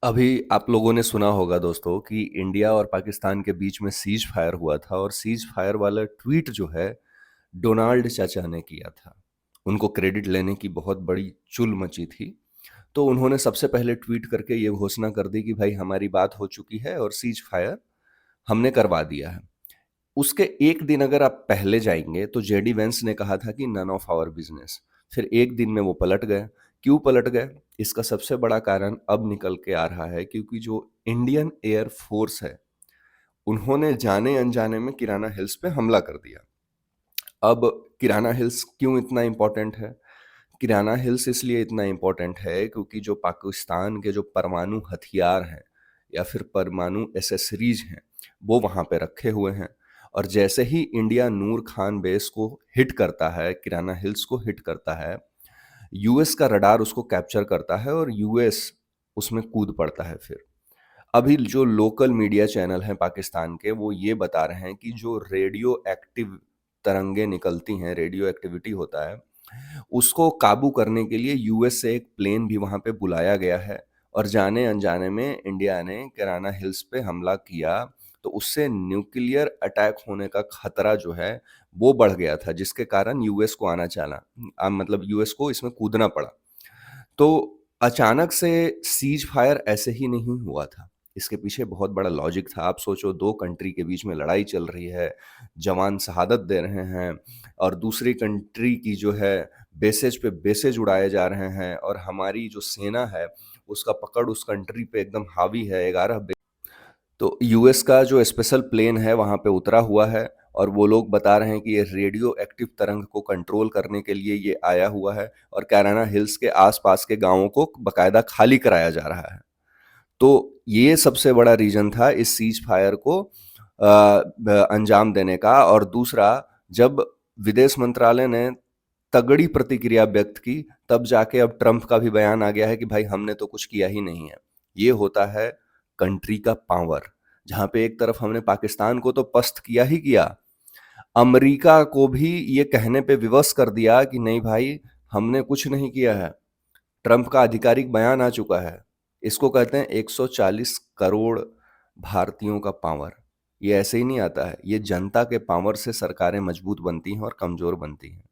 अभी आप लोगों ने सुना होगा दोस्तों कि इंडिया और पाकिस्तान के बीच में सीज फायर हुआ था और सीज फायर वाला ट्वीट जो है डोनाल्ड चाचा ने किया था। उनको क्रेडिट लेने की बहुत बड़ी चुल मची थी। तो उन्होंने सबसे पहले ट्वीट करके ये घोषणा कर दी कि भाई हमारी बात हो चुकी है और सीज फायर हमने करवा दिया है। उसके एक दिन अगर आप पहले जाएंगे तो जेडी वेंस ने कहा था कि नन ऑफ आवर बिजनेस। फिर एक दिन में वो पलट गए। क्यों पलट गए? इसका सबसे बड़ा कारण अब निकल के आ रहा है क्योंकि जो इंडियन एयर फोर्स है उन्होंने जाने अनजाने में किराना हिल्स पे हमला कर दिया। अब किराना हिल्स क्यों इतना इम्पोर्टेंट है? किराना हिल्स इसलिए इतना इम्पोर्टेंट है क्योंकि जो पाकिस्तान के जो परमाणु हथियार हैं या फिर परमाणु एसेसरीज हैं वो वहाँ पे रखे हुए हैं। और जैसे ही इंडिया नूर खान बेस को हिट करता है, किराना हिल्स को हिट करता है, यूएस का रडार उसको कैप्चर करता है और यूएस उसमें कूद पड़ता है। फिर अभी जो लोकल मीडिया चैनल हैं पाकिस्तान के वो ये बता रहे हैं कि जो रेडियो एक्टिव तरंगे निकलती हैं, रेडियो एक्टिविटी होता है, उसको काबू करने के लिए यूएस से एक प्लेन भी वहां पे बुलाया गया है। और जाने अनजाने में इंडिया ने किराना हिल्स पे हमला किया। तो उससे न्यूक्लियर अटैक होने का खतरा जो है वो बढ़ गया था, जिसके कारण यूएस को आना चला, मतलब यूएस को इसमें कूदना पड़ा। तो अचानक से सीज फायर ऐसे ही नहीं हुआ था। इसके पीछे बहुत बड़ा लॉजिक था। आप सोचो, दो कंट्री के बीच में लड़ाई चल रही है, जवान शहादत दे रहे हैं और दूसरी कंट्री की जो है बेसेज पे बेसेज उड़ाए जा रहे हैं और हमारी जो सेना है उसका पकड़ उस कंट्री पे एकदम हावी है। 11 तो यूएस का जो स्पेशल प्लेन है वहाँ पे उतरा हुआ है और वो लोग बता रहे हैं कि ये रेडियो एक्टिव तरंग को कंट्रोल करने के लिए ये आया हुआ है और कैराना हिल्स के आसपास के गांवों को बकायदा खाली कराया जा रहा है। तो ये सबसे बड़ा रीजन था इस सीज फायर को अंजाम देने का। और दूसरा, जब विदेश मंत्रालय ने तगड़ी प्रतिक्रिया व्यक्त की तब जाके अब ट्रंप का भी बयान आ गया है कि भाई हमने तो कुछ किया ही नहीं है। ये होता है कंट्री का पावर। जहां पे एक तरफ हमने पाकिस्तान को तो पस्त किया ही किया, अमेरिका को भी ये कहने पे विवश कर दिया कि नहीं भाई हमने कुछ नहीं किया है। ट्रंप का आधिकारिक बयान आ चुका है। इसको कहते हैं 140 करोड़ भारतीयों का पावर। ये ऐसे ही नहीं आता है, ये जनता के पावर से सरकारें मजबूत बनती हैं और कमजोर बनती हैं।